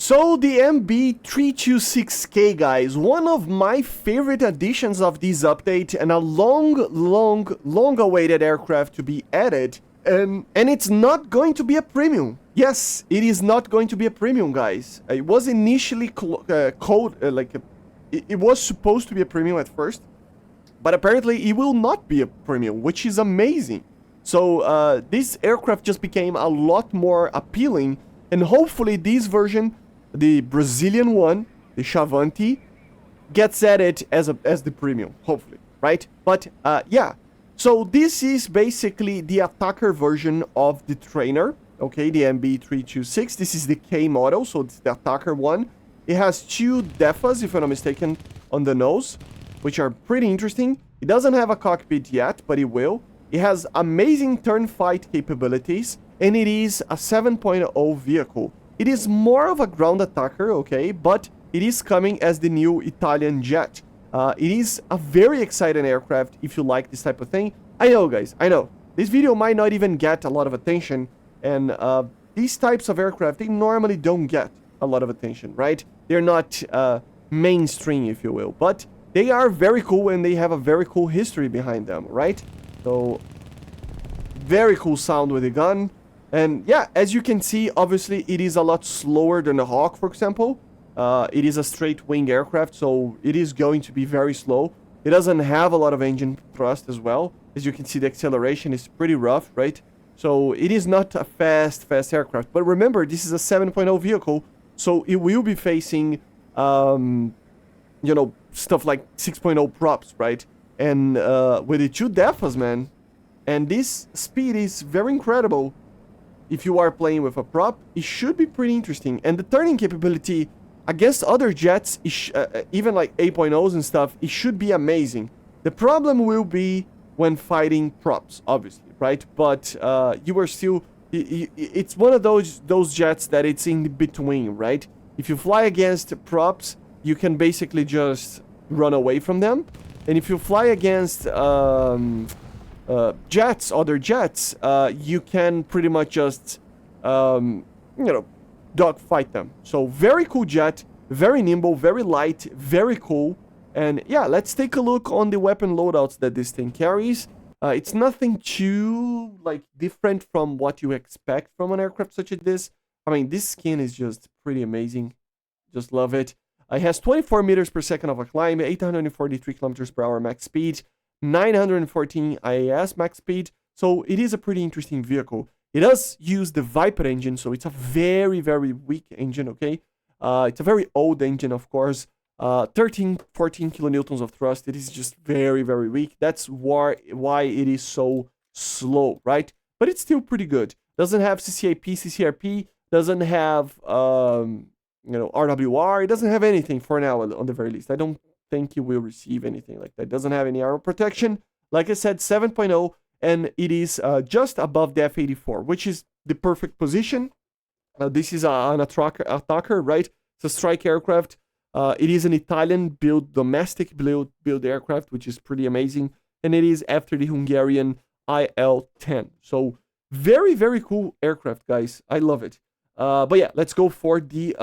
So the MB-236K, guys, one of my favorite additions of this update and a long awaited aircraft to be added. And it's not going to be a premium. Yes, it is not going to be a premium, guys. It was initially it was supposed to be a premium at first, but apparently it will not be a premium, which is amazing. So this aircraft just became a lot more appealing, and hopefully this version, the Brazilian one, the Chavante, gets added as the premium, hopefully, right? But yeah, so this is basically the attacker version of the trainer, okay, the MB-326. This is the K model, so it's the attacker one. It has two DEFAs, if I'm not mistaken, on the nose, which are pretty interesting. It doesn't have a cockpit yet, but it will. It has amazing turn fight capabilities, and it is a 7.0 vehicle. It is more of a ground attacker, okay, but it is coming as the new Italian jet. It is a very exciting aircraft if you like this type of thing. I know, guys, I know. This video might not even get a lot of attention, and these types of aircraft, they normally don't get a lot of attention, right? They're not mainstream, if you will, but they are very cool, and they have a very cool history behind them, right? So, very cool sound with the gun. And yeah, as you can see, obviously it is a lot slower than the Hawk, for example. It is a straight wing aircraft, so it is going to be very slow. It doesn't have a lot of engine thrust as well. As you can see, the acceleration is pretty rough, right? So it is not a fast aircraft. But remember, this is a 7.0 vehicle, so it will be facing, you know, stuff like 6.0 props, right? And with the two DEFAs, man, and this speed is very incredible. If you are playing with a prop, it should be pretty interesting. And the turning capability against other jets, even like 8.0s and stuff, it should be amazing. The problem will be when fighting props, obviously, right? But you are still... It's one of those jets that it's in between, right? If you fly against props, you can basically just run away from them. And if you fly against... other jets, you can pretty much just, you know, dogfight them. So very cool jet, very nimble, very light, very cool. And yeah, let's take a look on the weapon loadouts that this thing carries. It's nothing too, like, different from what you expect from an aircraft such as this. I mean, this skin is just pretty amazing. Just love it. It has 24 meters per second of a climb, 843 kilometers per hour max speed, 914 IAS max speed, so it is a pretty interesting vehicle. It does use the Viper engine, so it's a very weak engine, okay? It's a very old engine, of course. 14 kilonewtons of thrust. It is just very weak. That's why it is so slow, right? But it's still pretty good. Doesn't have CCRP, doesn't have you know, RWR. It doesn't have anything for now, on the very least. I don't think you will receive anything like that. It doesn't have any armor protection. Like I said, 7.0, and it is just above the F-84, which is the perfect position. This is an attacker, right? It's a strike aircraft. It is an Italian-built, domestic-built aircraft, which is pretty amazing. And it is after the Hungarian IL-10. So very cool aircraft, guys. I love it. But yeah, let's go for the,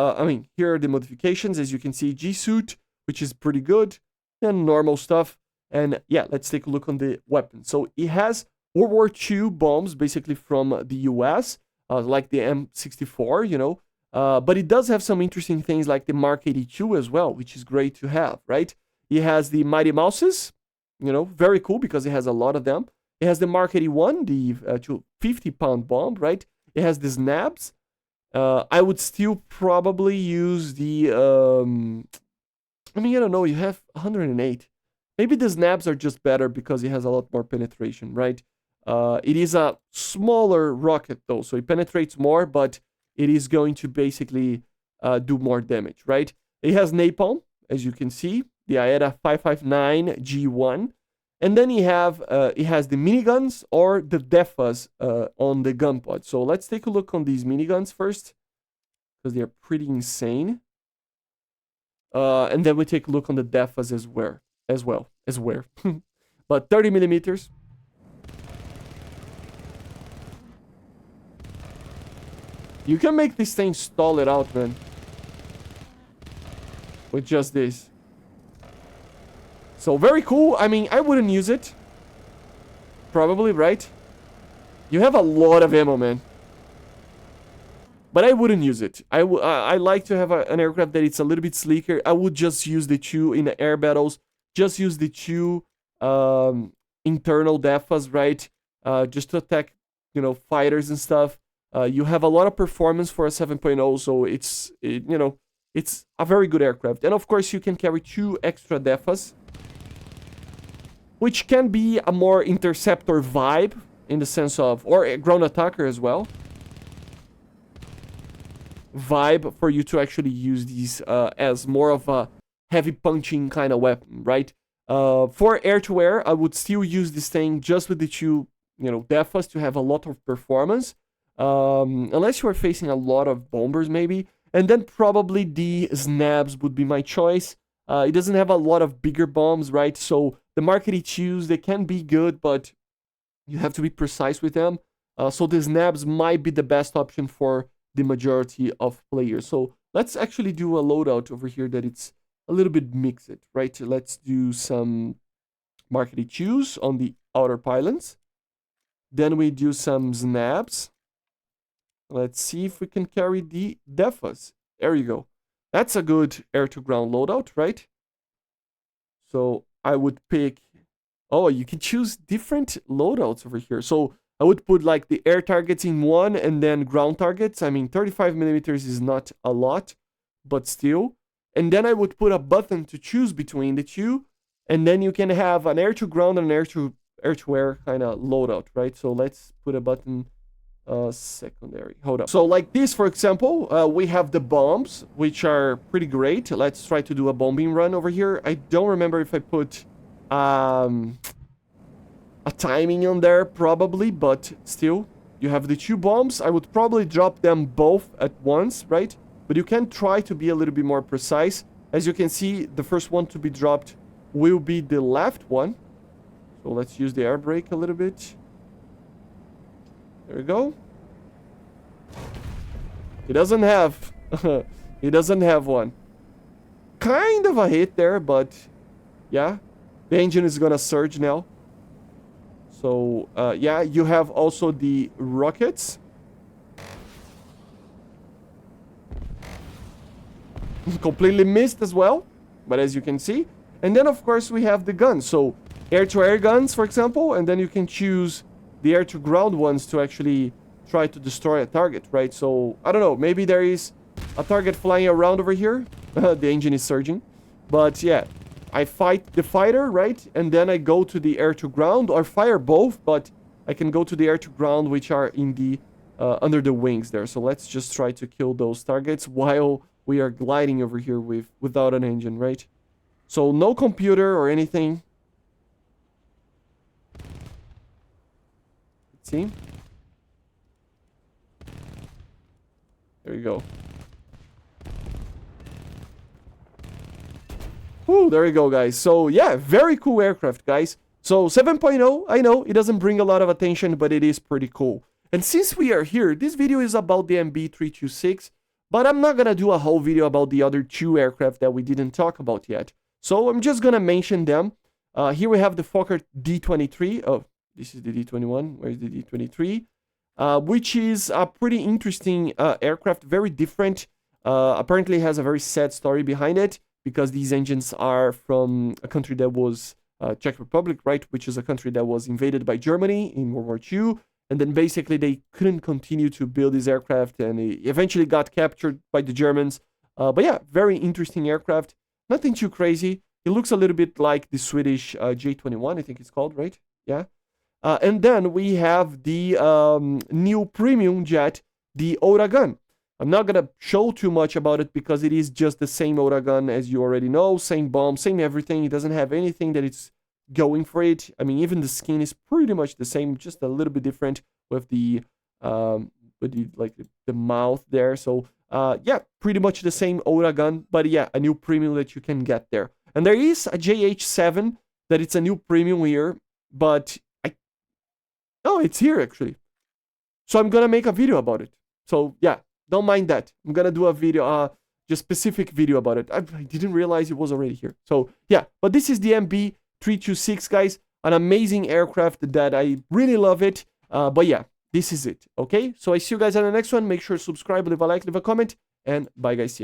here are the modifications. As you can see, G-suit, which is pretty good, and normal stuff. And yeah, let's take a look on the weapon. So it has World War II bombs, basically from the US, like the M64, you know. But it does have some interesting things like the Mark 82 as well, which is great to have, right? It has the Mighty Mouses, you know, very cool because it has a lot of them. It has the Mark 81, the 50-pound bomb, right? It has the Snabs. I would still probably use the... I mean, I don't know, you have 108. Maybe the Snabs are just better because it has a lot more penetration, right? It is a smaller rocket, though, so it penetrates more, but it is going to basically do more damage, right? It has napalm, as you can see, the AERA 559 G1. And then it has the miniguns or the DEFAs on the gun pod. So let's take a look on these miniguns first, because they're pretty insane. And then we take a look on the DEFAs as well. But 30 millimeters. You can make this thing stall it out, man. with just this. So very cool. I mean, I wouldn't use it. Probably, right? You have a lot of ammo, man. But I wouldn't use it. I like to have an aircraft that it's a little bit sleeker. I would just use the two in the air battles. Just use the two internal DEFAs, right? Just to attack, you know, fighters and stuff. You have a lot of performance for a 7.0, so it's a very good aircraft. And of course, you can carry two extra DEFAs, which can be a more interceptor vibe in the sense of, or a ground attacker as well. Vibe for you to actually use these as more of a heavy punching kind of weapon, right? For air-to-air, I would still use this thing just with the two, you know, DEFAs to have a lot of performance. Unless you are facing a lot of bombers, maybe. And then probably the Snabs would be my choice. It doesn't have a lot of bigger bombs, right? So the Mark 82s, they can be good, but you have to be precise with them. So the Snabs might be the best option for the majority of players. So let's actually do a loadout over here that it's a little bit mixed, right? Let's do some Mark 82s on the outer pylons. Then we do some Snabs. Let's see if we can carry the DEFAs. There you go. That's a good air-to-ground loadout, right? So I would pick... Oh, you can choose different loadouts over here. So I would put like the air targets in one and then ground targets. I mean, 35 millimeters is not a lot, but still. And then I would put a button to choose between the two. And then you can have an air-to-ground and an air-to-air kind of loadout, right? So let's put a button... secondary. Hold up. So like this, for example, we have the bombs, which are pretty great. Let's try to do a bombing run over here. I don't remember if I put a timing on there, probably, but still, you have the two bombs. I would probably drop them both at once, right? But you can try to be a little bit more precise. As you can see, the first one to be dropped will be the left one. So let's use the air brake a little bit. There we go. He doesn't have... he doesn't have one. Kind of a hit there, but... yeah. The engine is gonna surge now. So, yeah, you have also the rockets. Completely missed as well. But as you can see. And then, of course, we have the guns. So, air-to-air guns, for example. And then you can choose... the air-to-ground ones to actually try to destroy a target, right? So, I don't know. Maybe there is a target flying around over here. The engine is surging. But, yeah. I fight the fighter, right? And then I go to the air-to-ground. Or fire both, but I can go to the air-to-ground, which are in the... under the wings there. So, let's just try to kill those targets while we are gliding over here without an engine, right? So, no computer or anything. See? There you go. Whew, there you go, guys. So, yeah, very cool aircraft, guys. So, 7.0, I know, it doesn't bring a lot of attention, but it is pretty cool. And since we are here, this video is about the MB-326, but I'm not gonna do a whole video about the other two aircraft that we didn't talk about yet. So, I'm just gonna mention them. Here we have the Fokker D-23. Oh, this is the D-21. Where's the D-23? Which is a pretty interesting aircraft, very different. Apparently has a very sad story behind it, because these engines are from a country that was Czech Republic, right? Which is a country that was invaded by Germany in World War II. And then basically they couldn't continue to build this aircraft, and it eventually got captured by the Germans. But yeah, very interesting aircraft. Nothing too crazy. It looks a little bit like the Swedish J-21, I think it's called, right? Yeah. And then we have the new premium jet, the Uragan. I'm not going to show too much about it because it is just the same Uragan as you already know. Same bomb, same everything. It doesn't have anything that it's going for it. I mean, even the skin is pretty much the same, just a little bit different with the mouth there. So, yeah, pretty much the same Uragan, but yeah, a new premium that you can get there. And there is a JH7 that it's a new premium here, but oh, it's here actually. So I'm gonna make a video about it. So yeah, don't mind that. I'm gonna do a video, just specific video about it. I didn't realize it was already here. So yeah, but this is the MB-326, guys. An amazing aircraft that I really love it. But yeah, this is it. Okay, so I see you guys on the next one. Make sure to subscribe, leave a like, leave a comment, and bye guys. See ya.